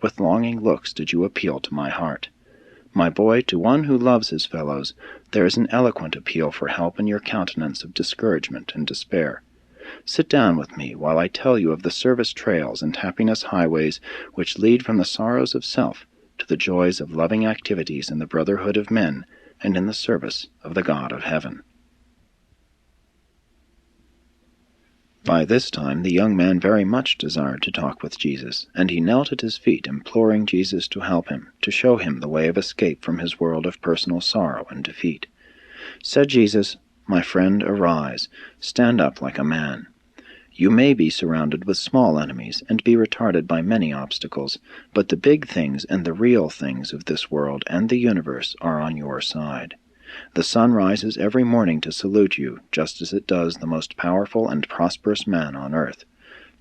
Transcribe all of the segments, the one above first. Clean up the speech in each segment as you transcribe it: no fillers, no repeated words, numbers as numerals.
with longing looks did you appeal to my heart. My boy, to one who loves his fellows, there is an eloquent appeal for help in your countenance of discouragement and despair. Sit down with me while I tell you of the service trails and happiness highways which lead from the sorrows of self to the joys of loving activities in the brotherhood of men and in the service of the God of heaven. By this time the young man very much desired to talk with Jesus, and he knelt at his feet, imploring Jesus to help him, to show him the way of escape from his world of personal sorrow and defeat. Said Jesus, "My friend, arise, stand up like a man. You may be surrounded with small enemies and be retarded by many obstacles, but the big things and the real things of this world and the universe are on your side. The sun rises every morning to salute you, just as it does the most powerful and prosperous man on earth.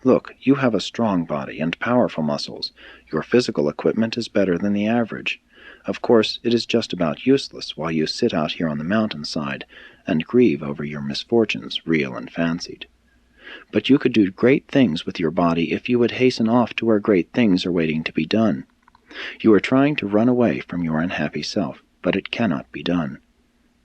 Look, you have a strong body and powerful muscles. Your physical equipment is better than the average. Of course, it is just about useless while you sit out here on the mountainside and grieve over your misfortunes, real and fancied. But you could do great things with your body if you would hasten off to where great things are waiting to be done. You are trying to run away from your unhappy self, but it cannot be done.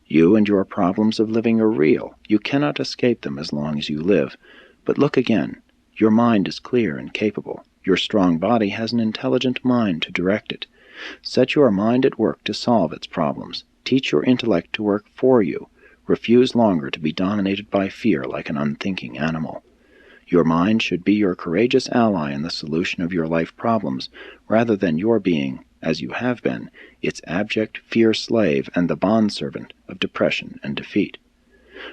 You and your problems of living are real. You cannot escape them as long as you live. But look again. Your mind is clear and capable. Your strong body has an intelligent mind to direct it. Set your mind at work to solve its problems. Teach your intellect to work for you. Refuse longer to be dominated by fear like an unthinking animal. Your mind should be your courageous ally in the solution of your life problems, rather than your being, as you have been, its abject fear slave and the bondservant of depression and defeat.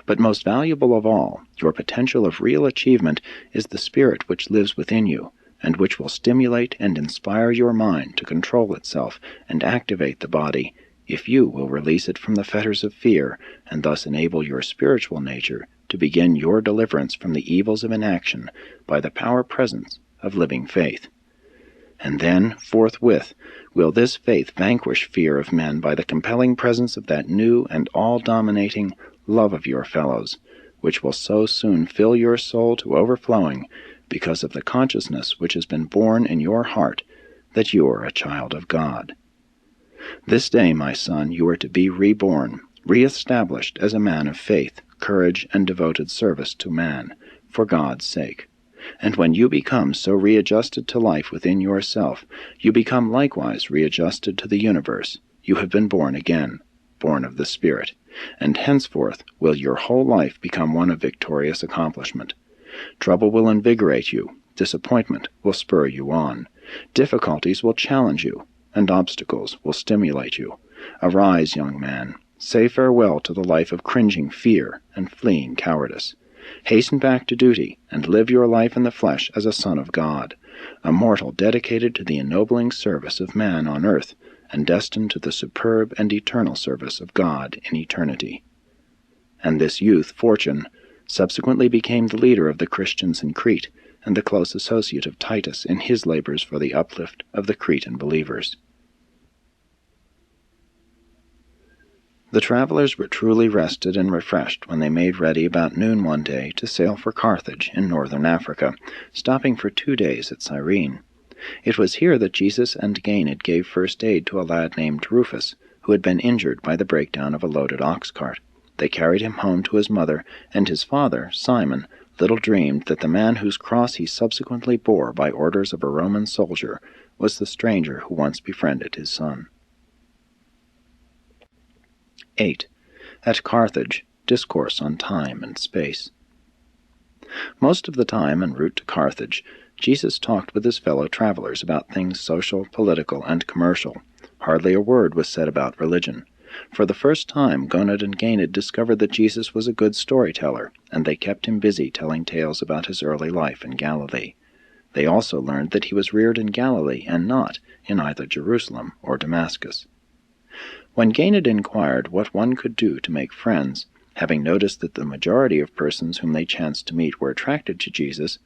But most valuable of all, your potential of real achievement is the spirit which lives within you, and which will stimulate and inspire your mind to control itself and activate the body, if you will release it from the fetters of fear, and thus enable your spiritual nature to begin your deliverance from the evils of inaction by the power presence of living faith. And then, forthwith, will this faith vanquish fear of men by the compelling presence of that new and all-dominating love of your fellows, which will so soon fill your soul to overflowing because of the consciousness which has been born in your heart that you are a child of God. This day, my son, you are to be reborn, re-established as a man of faith, courage, and devoted service to man, for God's sake. And when you become so readjusted to life within yourself, you become likewise readjusted to the universe. You have been born again, born of the Spirit, and henceforth will your whole life become one of victorious accomplishment. Trouble will invigorate you, disappointment will spur you on, difficulties will challenge you, and obstacles will stimulate you. Arise, young man, say farewell to the life of cringing fear and fleeing cowardice. Hasten back to duty, and live your life in the flesh as a son of God, a mortal dedicated to the ennobling service of man on earth, and destined to the superb and eternal service of God in eternity. And this youth, Fortune, subsequently became the leader of the Christians in Crete, and the close associate of Titus in his labors for the uplift of the Cretan believers. The travelers were truly rested and refreshed when they made ready about noon one day to sail for Carthage in northern Africa, stopping for 2 days at Cyrene. It was here that Jesus and Ganid gave first aid to a lad named Rufus, who had been injured by the breakdown of a loaded ox cart. They carried him home to his mother, and his father, Simon, little dreamed that the man whose cross he subsequently bore by orders of a Roman soldier was the stranger who once befriended his son. 8. At Carthage, Discourse on Time and Space. Most of the time en route to Carthage, Jesus talked with his fellow travelers about things social, political, and commercial. Hardly a word was said about religion. For the first time, Gonad and Ganid discovered that Jesus was a good storyteller, and they kept him busy telling tales about his early life in Galilee. They also learned that he was reared in Galilee and not in either Jerusalem or Damascus. When Ganid inquired what one could do to make friends, having noticed that the majority of persons whom they chanced to meet were attracted to Jesus,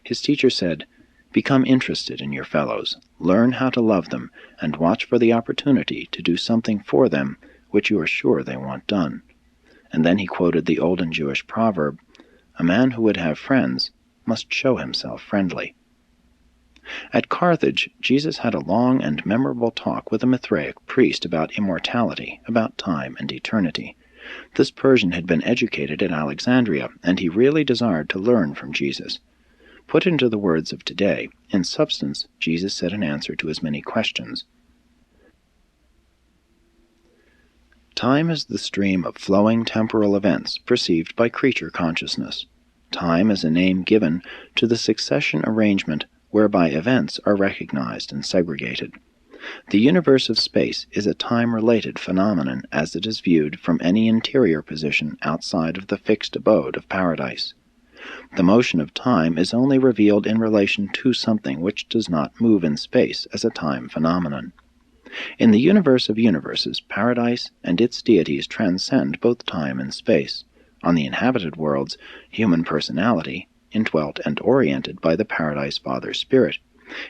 his teacher said, "Become interested in your fellows, learn how to love them, and watch for the opportunity to do something for them which you are sure they want done." And then he quoted the olden Jewish proverb, "A man who would have friends must show himself friendly." At Carthage, Jesus had a long and memorable talk with a Mithraic priest about immortality, about time and eternity. This Persian had been educated at Alexandria, and he really desired to learn from Jesus. Put into the words of today, in substance, Jesus said in answer to his many questions, "Time is the stream of flowing temporal events perceived by creature consciousness. Time is a name given to the succession arrangement whereby events are recognized and segregated. The universe of space is a time-related phenomenon as it is viewed from any interior position outside of the fixed abode of paradise. The motion of time is only revealed in relation to something which does not move in space as a time phenomenon. In the universe of universes, paradise and its deities transcend both time and space. On the inhabited worlds, human personality, indwelt and oriented by the Paradise Father Spirit,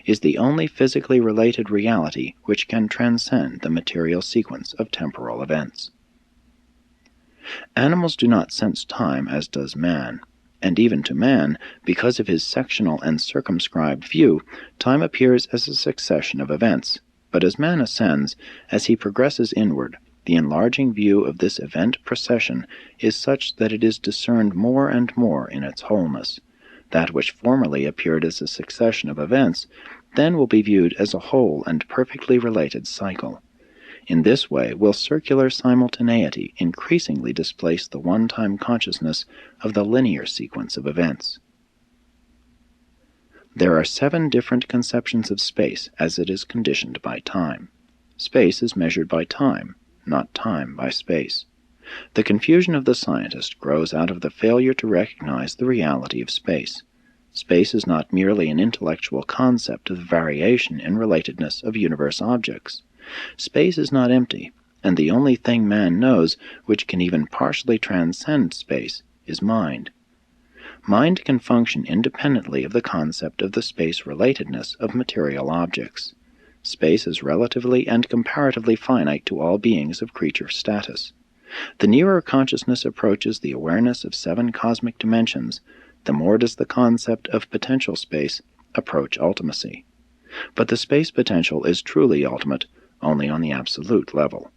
is the only physically related reality which can transcend the material sequence of temporal events. Animals do not sense time as does man, and even to man, because of his sectional and circumscribed view, time appears as a succession of events. But as man ascends, as he progresses inward, the enlarging view of this event procession is such that it is discerned more and more in its wholeness. That which formerly appeared as a succession of events then will be viewed as a whole and perfectly related cycle. In this way will circular simultaneity increasingly displace the one-time consciousness of the linear sequence of events. There are 7 different conceptions of space as it is conditioned by time. Space is measured by time, not time by space. The confusion of the scientist grows out of the failure to recognize the reality of space. Space is not merely an intellectual concept of the variation in relatedness of universe objects. Space is not empty, and the only thing man knows which can even partially transcend space is mind. Mind can function independently of the concept of the space-relatedness of material objects. Space is relatively and comparatively finite to all beings of creature status. The nearer consciousness approaches the awareness of 7 cosmic dimensions, the more does the concept of potential space approach ultimacy. But the space potential is truly ultimate only on the absolute level.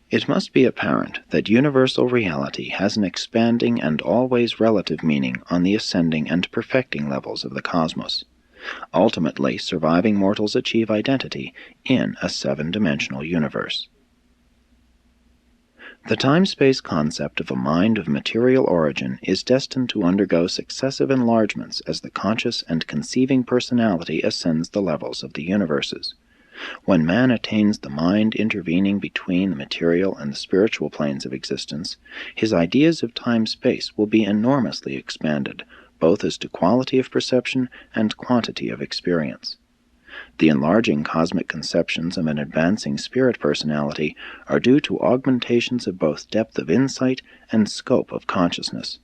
It must be apparent that universal reality has an expanding and always relative meaning on the ascending and perfecting levels of the cosmos. Ultimately, surviving mortals achieve identity in a 7-dimensional universe. The time-space concept of a mind of material origin is destined to undergo successive enlargements as the conscious and conceiving personality ascends the levels of the universes. When man attains the mind intervening between the material and the spiritual planes of existence, his ideas of time-space will be enormously expanded, both as to quality of perception and quantity of experience. The enlarging cosmic conceptions of an advancing spirit personality are due to augmentations of both depth of insight and scope of consciousness.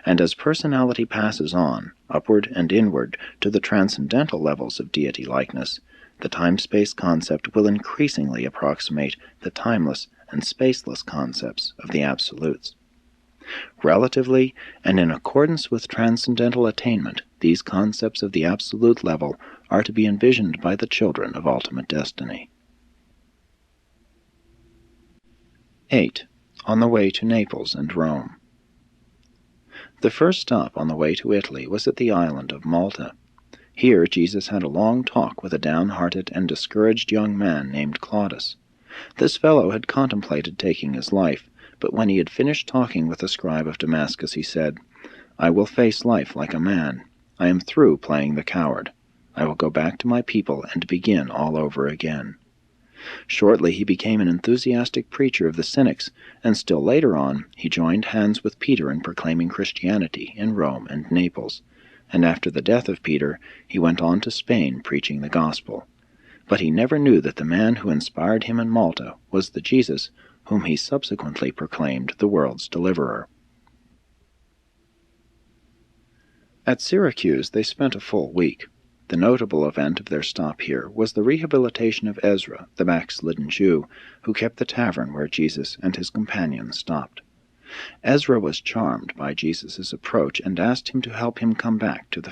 And as personality passes on, upward and inward, to the transcendental levels of deity likeness, the time-space concept will increasingly approximate the timeless and spaceless concepts of the absolutes. Relatively, and in accordance with transcendental attainment, these concepts of the absolute level are to be envisioned by the children of ultimate destiny. 8. On the way to Naples and Rome. The first stop on the way to Italy was at the island of Malta. Here Jesus had a long talk with a downhearted and discouraged young man named Claudius. This fellow had contemplated taking his life, but when he had finished talking with the scribe of Damascus, he said, "I will face life like a man. I am through playing the coward. I will go back to my people and begin all over again." Shortly he became an enthusiastic preacher of the Cynics, and still later on he joined hands with Peter in proclaiming Christianity in Rome and Naples, and after the death of Peter he went on to Spain preaching the gospel. But he never knew that the man who inspired him in Malta was the Jesus whom he subsequently proclaimed the world's deliverer. At Syracuse they spent a full week. The notable event of their stop here was the rehabilitation of Ezra, the backslidden Jew, who kept the tavern where Jesus and his companions stopped. Ezra was charmed by Jesus' approach and asked him to help him come back to the